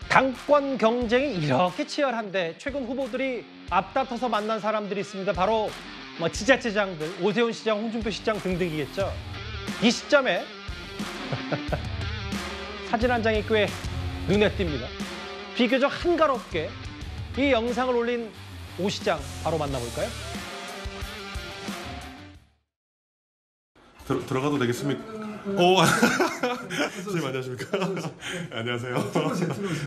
당권 경쟁이 이렇게 치열한데 최근 후보들이 앞다퉈서 만난 사람들이 있습니다. 바로 지자체장들, 오세훈 시장, 홍준표 시장 등등이겠죠. 이 시점에 사진 한 장이 꽤 눈에 띕니다. 비교적 한가롭게 이 영상을 올린 오 시장 바로 만나볼까요? 들어가도 되겠습니까? 선생님 안녕하십니까? 안녕하세요.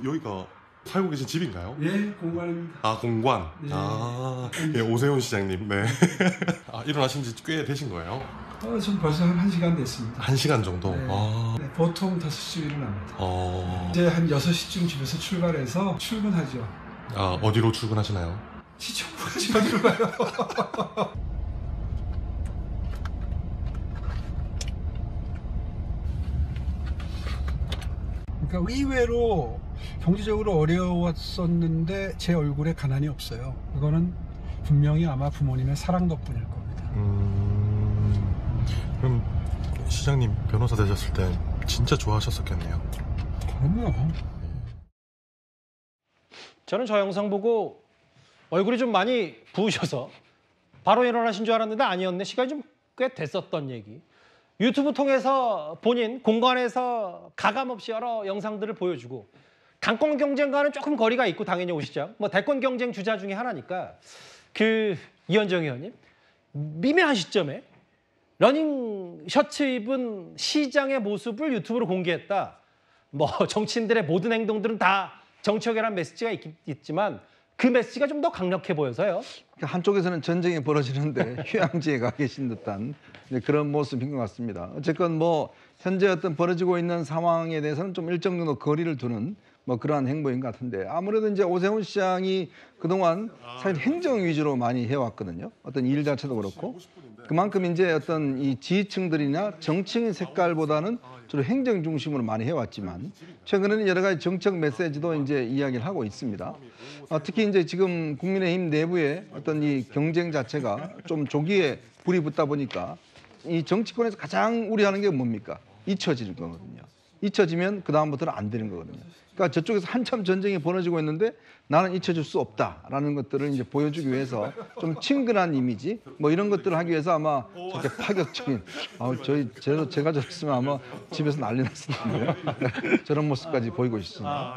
여기가 살고 계신 집인가요? 예, 공관입니다. 아, 공관. 네. 예, 오세훈 시장님. 네. 일어나신 지 꽤 되신 거예요? 지금 벌써 한 1시간 됐습니다. 1시간 정도? 네. 네, 보통 5시쯤 일어납니다. 이제 한 6시쯤 집에서 출발해서 출근하죠. 어디로 출근하시나요? 시청까지 어디로 가요? 그러니까 의외로 경제적으로 어려웠었는데 제 얼굴에 가난이 없어요. 그거는 분명히 아마 부모님의 사랑 덕분일 겁니다. 그럼 시장님 변호사 되셨을 때 진짜 좋아하셨었겠네요. 그럼요. 저는 저 영상 보고 얼굴이 좀 많이 부으셔서 바로 일어나신 줄 알았는데 아니었네. 시간이 좀 꽤 됐었던 얘기. 유튜브 통해서 본인 공간에서 가감없이 여러 영상들을 보여주고 당권 경쟁과는 조금 거리가 있고 당연히 오 시장. 대권 경쟁 주자 중에 하나니까 이현정 의원님 미묘한 시점에 러닝 셔츠 입은 시장의 모습을 유튜브로 공개했다. 정치인들의 모든 행동들은 다 정치적이라는 메시지가 있지만 그 메시지가 좀 더 강력해 보여서요. 한쪽에서는 전쟁이 벌어지는데 휴양지에 가 계신 듯한 그런 모습인 것 같습니다. 어쨌건 현재 어떤 벌어지고 있는 상황에 대해서는 좀 일정 정도 거리를 두는 그러한 행보인 것 같은데 아무래도 이제 오세훈 시장이 그동안 사실 행정 위주로 많이 해왔거든요. 어떤 일 자체도 그렇고 그만큼 이제 어떤 이 지지층들이나 정치인 색깔보다는 주로 행정 중심으로 많이 해왔지만 최근에는 여러 가지 정책 메시지도 이제 이야기를 하고 있습니다. 특히 이제 지금 국민의힘 내부의 어떤 이 경쟁 자체가 좀 조기에 불이 붙다 보니까 이 정치권에서 가장 우려하는 게 뭡니까? 잊혀지는 거거든요. 잊혀지면 그 다음부터는 안 되는 거거든요. 그러니까 저쪽에서 한참 전쟁이 벌어지고 있는데 나는 잊혀질 수 없다라는 것들을 이제 보여주기 위해서 좀 친근한 이미지 이런 것들을 하기 위해서 아마 저렇게 파격적인 제가 저랬으면 아마 집에서 난리 났을 텐데요. 저런 모습까지 보이고 있습니다.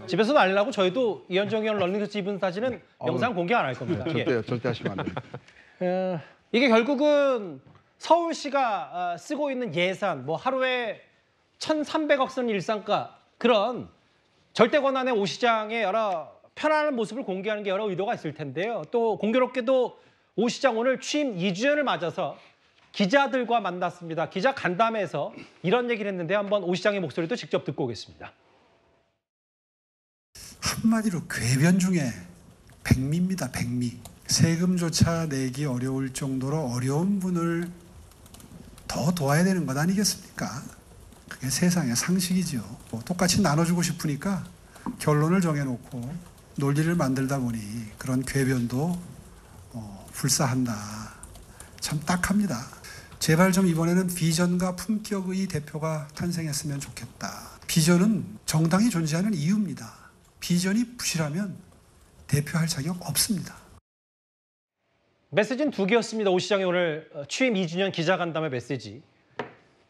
집에서 난리 나고 저희도 이현정 의원 런닝셔츠 입은 사진은 영상 공개 안 할 겁니다. 절대 하시면 안 됩니다. 이게 결국은 서울시가 쓰고 있는 예산 하루에 1,300억 쓰는 일상가 그런 절대 권한의 오 시장의 여러 편안한 모습을 공개하는 게 여러 의도가 있을 텐데요. 또 공교롭게도 오 시장 오늘 취임 2주년을 맞아서 기자들과 만났습니다. 기자 간담회에서 이런 얘기를 했는데 한번 오 시장의 목소리도 직접 듣고 오겠습니다. 한마디로 궤변 중에 백미입니다. 백미. 세금조차 내기 어려울 정도로 어려운 분을 더 도와야 되는 것 아니겠습니까? 그게 세상의 상식이죠. 똑같이 나눠주고 싶으니까 결론을 정해놓고 논리를 만들다 보니 그런 궤변도 불사한다. 참 딱합니다. 제발 좀 이번에는 비전과 품격의 대표가 탄생했으면 좋겠다. 비전은 정당이 존재하는 이유입니다. 비전이 부실하면 대표할 자격 없습니다. 메시지는 2개였습니다. 오 시장의 오늘 취임 2주년 기자간담회 메시지.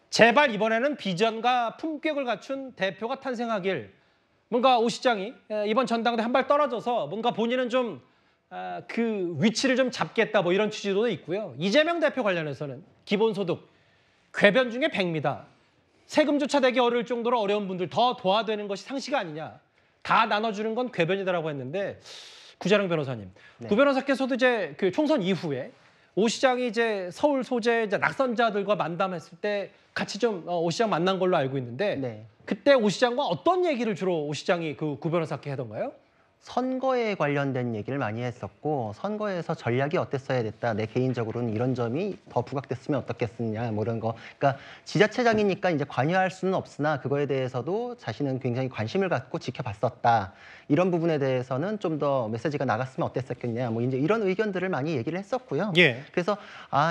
제발 이번에는 비전과 품격을 갖춘 대표가 탄생하길. 뭔가 오 시장이 이번 전당대 한 발 떨어져서 뭔가 본인은 좀 그 위치를 좀 잡겠다 이런 취지도 있고요. 이재명 대표 관련해서는 기본소득 궤변 중에 백미다. 세금조차 내기 어려울 정도로 어려운 분들 더 도와되는 것이 상식 아니냐. 다 나눠주는 건 궤변이다라고 했는데 구자룡 변호사님. 네. 구 변호사께서도 이제 그 총선 이후에 오 시장이 이제 서울 소재 이제 낙선자들과 만담했을 때 같이 좀 오 시장 만난 걸로 알고 있는데 네. 그때 오 시장과 어떤 얘기를 주로 오 시장이 구 변호사께 하던가요? 선거에 관련된 얘기를 많이 했었고 선거에서 전략이 어땠어야 됐다. 내 개인적으로는 이런 점이 더 부각됐으면 어떻겠느냐 이런 거. 그러니까 지자체장이니까 이제 관여할 수는 없으나 그거에 대해서도 자신은 굉장히 관심을 갖고 지켜봤었다. 이런 부분에 대해서는 좀 더 메시지가 나갔으면 어땠었겠냐. 이제 이런 의견들을 많이 얘기를 했었고요. 예. 그래서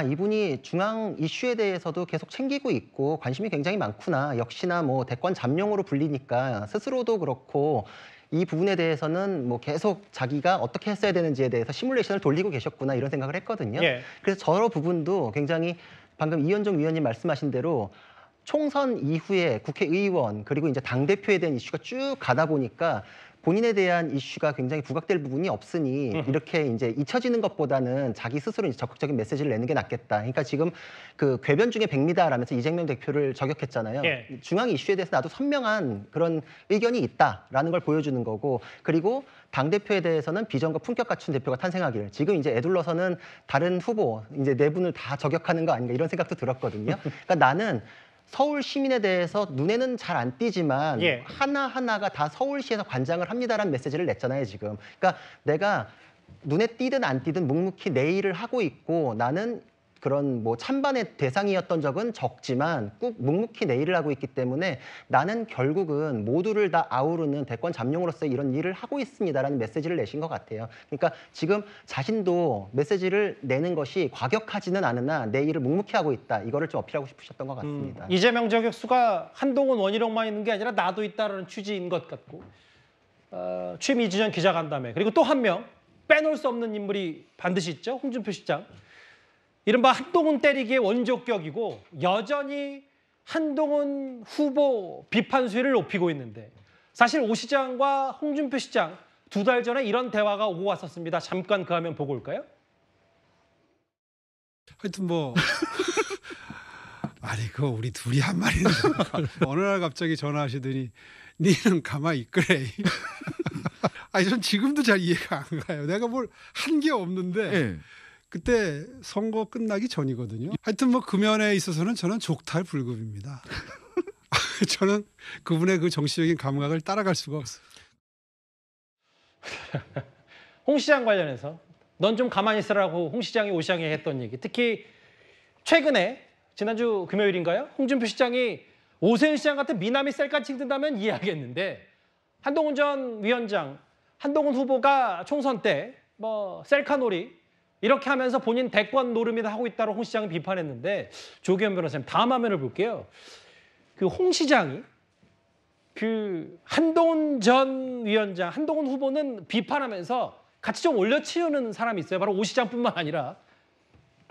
이분이 중앙 이슈에 대해서도 계속 챙기고 있고 관심이 굉장히 많구나. 역시나 대권 잠룡으로 불리니까 스스로도 그렇고 이 부분에 대해서는 뭐 계속 자기가 어떻게 했어야 되는지에 대해서 시뮬레이션을 돌리고 계셨구나 이런 생각을 했거든요. 예. 그래서 저런 부분도 굉장히 방금 이현종 위원님 말씀하신 대로 총선 이후에 국회의원 그리고 이제 당대표에 대한 이슈가 쭉 가다 보니까 본인에 대한 이슈가 굉장히 부각될 부분이 없으니 이렇게 이제 잊혀지는 것보다는 자기 스스로 이제 적극적인 메시지를 내는 게 낫겠다. 그러니까 지금 그 궤변 중에 백미다라면서 이재명 대표를 저격했잖아요. 예. 중앙 이슈에 대해서 나도 선명한 그런 의견이 있다라는 걸 보여주는 거고, 그리고 당대표에 대해서는 비전과 품격 갖춘 대표가 탄생하기를, 지금 이제 애둘러서는 다른 후보 이제 네 분을 다 저격하는 거 아닌가 이런 생각도 들었거든요. 그러니까 나는 서울 시민에 대해서 눈에는 잘 안 띄지만 예. 하나하나가 다 서울시에서 관장을 합니다라는 메시지를 냈잖아요, 지금. 그러니까 내가 눈에 띄든 안 띄든 묵묵히 내 일을 하고 있고, 나는 그런 뭐 찬반의 대상이었던 적은 적지만 꾹 묵묵히 내 일을 하고 있기 때문에 나는 결국은 모두를 다 아우르는 대권 잠룡으로서 이런 일을 하고 있습니다라는 메시지를 내신 것 같아요. 그러니까 지금 자신도 메시지를 내는 것이 과격하지는 않으나 내 일을 묵묵히 하고 있다. 이거를 좀 어필하고 싶으셨던 것 같습니다. 이재명 저격수가 한동훈 원희룡만 있는 게 아니라 나도 있다라는 취지인 것 같고, 취임 2주년 기자간담회, 그리고 또 한 명 빼놓을 수 없는 인물이 반드시 있죠. 홍준표 시장. 이른바 한동훈 때리기의 원조격이고 여전히 한동훈 후보 비판 수위를 높이고 있는데, 사실 오 시장과 홍준표 시장 2달 전에 이런 대화가 오고 왔었습니다. 잠깐 그 화면 보고 올까요? 하여튼 뭐 아니 그거 우리 둘이 한 말인데 어느 날 갑자기 전화하시더니 니는 가만히 있거래. 아니 전 지금도 잘 이해가 안 가요. 내가 뭘 한 게 없는데 예. 그때 선거 끝나기 전이거든요. 하여튼 뭐 그 면에 있어서는 저는 족탈불급입니다. 저는 그분의 그 정치적인 감각을 따라갈 수가 없어요. 홍 시장 관련해서 넌 좀 가만히 있으라고 홍 시장이 오 시장에 했던 얘기, 특히 최근에 지난주 금요일인가요? 홍준표 시장이 오세훈 시장 같은 미남이 셀카 찍는다면 이해하겠는데, 한동훈 전 위원장, 한동훈 후보가 총선 때 뭐 셀카놀이 이렇게 하면서 본인 대권 노름이다 하고 있다고 홍 시장이 비판했는데, 조기현 변호사님 다음 화면을 볼게요. 그 홍 시장이 그 한동훈 전 위원장, 한동훈 후보는 비판하면서 같이 좀 올려치우는 사람이 있어요. 바로 오 시장뿐만 아니라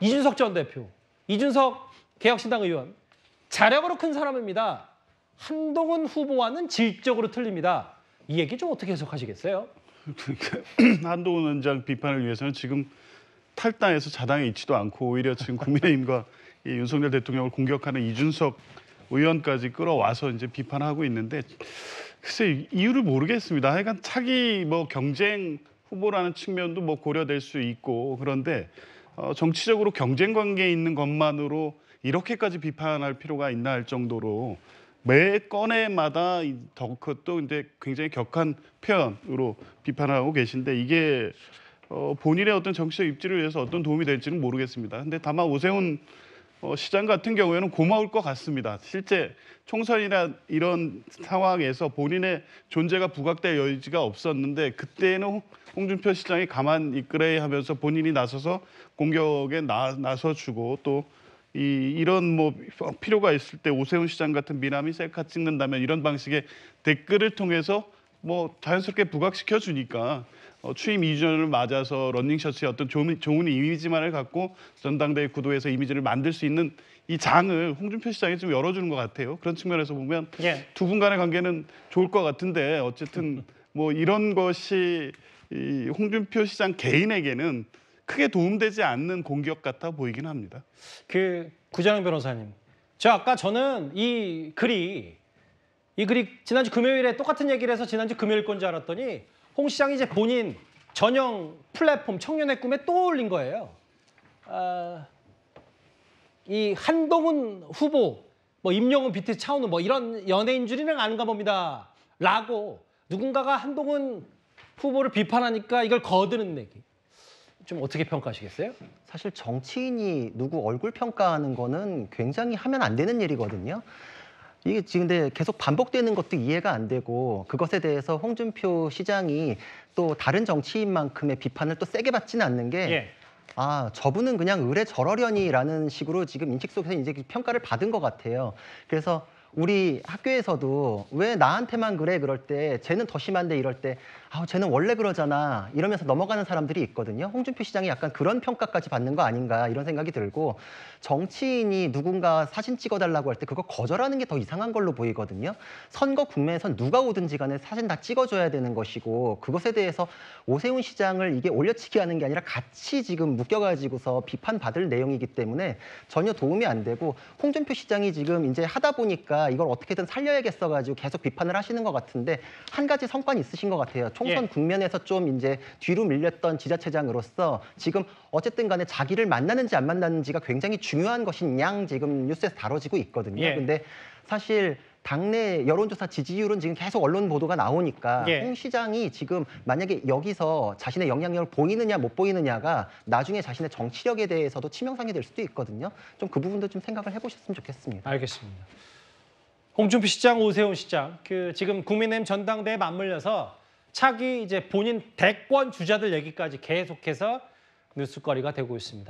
이준석 전 대표, 이준석 개혁신당 의원, 자력으로 큰 사람입니다. 한동훈 후보와는 질적으로 틀립니다. 이 얘기 좀 어떻게 해석하시겠어요? 한동훈 원장 비판을 위해서는 지금 탈당해서 자당에 있지도 않고 오히려 지금 국민의힘과 이 윤석열 대통령을 공격하는 이준석 의원까지 끌어와서 이제 비판하고 있는데, 글쎄 이유를 모르겠습니다. 하여간 차기 뭐 경쟁 후보라는 측면도 뭐 고려될 수 있고, 그런데 정치적으로 경쟁 관계에 있는 것만으로 이렇게까지 비판할 필요가 있나 할 정도로 매 건에마다 그것도 이제 굉장히 격한 표현으로 비판하고 계신데, 이게 본인의 어떤 정치적 입지를 위해서 어떤 도움이 될지는 모르겠습니다. 근데 다만 오세훈 시장 같은 경우에는 고마울 것 같습니다. 실제 총선이나 이런 상황에서 본인의 존재가 부각될 여지가 없었는데, 그때는 홍준표 시장이 가만 있으래 하면서 본인이 나서서 공격에 나서주고, 또 이런 뭐 필요가 있을 때 오세훈 시장 같은 미남이 셀카 찍는다면 이런 방식의 댓글을 통해서 뭐 자연스럽게 부각시켜 주니까 취임 2주년을 맞아서 러닝셔츠의 어떤 좋은 이미지만을 갖고 전당대회 구도에서 이미지를 만들 수 있는 이 장을 홍준표 시장이 좀 열어주는 것 같아요. 그런 측면에서 보면 두 분 간의 관계는 좋을 것 같은데, 어쨌든 뭐 이런 것이 이 홍준표 시장 개인에게는 크게 도움되지 않는 공격 같아 보이긴 합니다. 그 구자영 변호사님, 저는 이 글이 지난주 금요일에 똑같은 얘기를 해서 지난주 금요일 건 줄 알았더니 홍 시장이 이제 본인 전용 플랫폼 청년의 꿈에 또 올린 거예요. 이 한동훈 후보, 뭐 임영웅, BTS, 차은우 뭐 이런 연예인 줄이는 아는가 봅니다. 라고 누군가가 한동훈 후보를 비판하니까 이걸 거드는 얘기. 좀 어떻게 평가하시겠어요? 사실 정치인이 누구 얼굴 평가하는 거는 굉장히 하면 안 되는 일이거든요. 이게 지금 근데 계속 반복되는 것도 이해가 안 되고, 그것에 대해서 홍준표 시장이 또 다른 정치인만큼의 비판을 또 세게 받지는 않는 게 저분은 그냥 의뢰 저러려니라는 식으로 지금 인식 속에서 이제 평가를 받은 것 같아요. 그래서 우리 학교에서도 왜 나한테만 그래 그럴 때 쟤는 더 심한데 이럴 때 쟤는 원래 그러잖아 이러면서 넘어가는 사람들이 있거든요. 홍준표 시장이 약간 그런 평가까지 받는 거 아닌가 이런 생각이 들고 정치인이 누군가 사진 찍어달라고 할 때 그거 거절하는 게 더 이상한 걸로 보이거든요. 선거 국면에선 누가 오든지 간에 사진 다 찍어줘야 되는 것이고 그것에 대해서 오세훈 시장을 이게 올려치기 하는 게 아니라 같이 지금 묶여가지고서 비판받을 내용이기 때문에 전혀 도움이 안 되고 홍준표 시장이 지금 이제 하다 보니까 이걸 어떻게든 살려야겠어가지고 계속 비판을 하시는 것 같은데 한 가지 성과는 있으신 것 같아요. 총선 국면에서 좀 이제 뒤로 밀렸던 지자체장으로서 지금 어쨌든 간에 자기를 만나는지 안 만나는지가 굉장히 중요한 것인 양 지금 뉴스에서 다뤄지고 있거든요. 근데 사실 당내 여론조사 지지율은 지금 계속 언론 보도가 나오니까 홍 시장이 지금 만약에 여기서 자신의 영향력을 보이느냐 못 보이느냐가 나중에 자신의 정치력에 대해서도 치명상이 될 수도 있거든요. 좀 그 부분도 좀 생각을 해보셨으면 좋겠습니다. 알겠습니다. 홍준표 시장, 오세훈 시장, 지금 국민의힘 전당대회에 맞물려서 차기 이제 본인 대권 주자들 얘기까지 계속해서 뉴스거리가 되고 있습니다.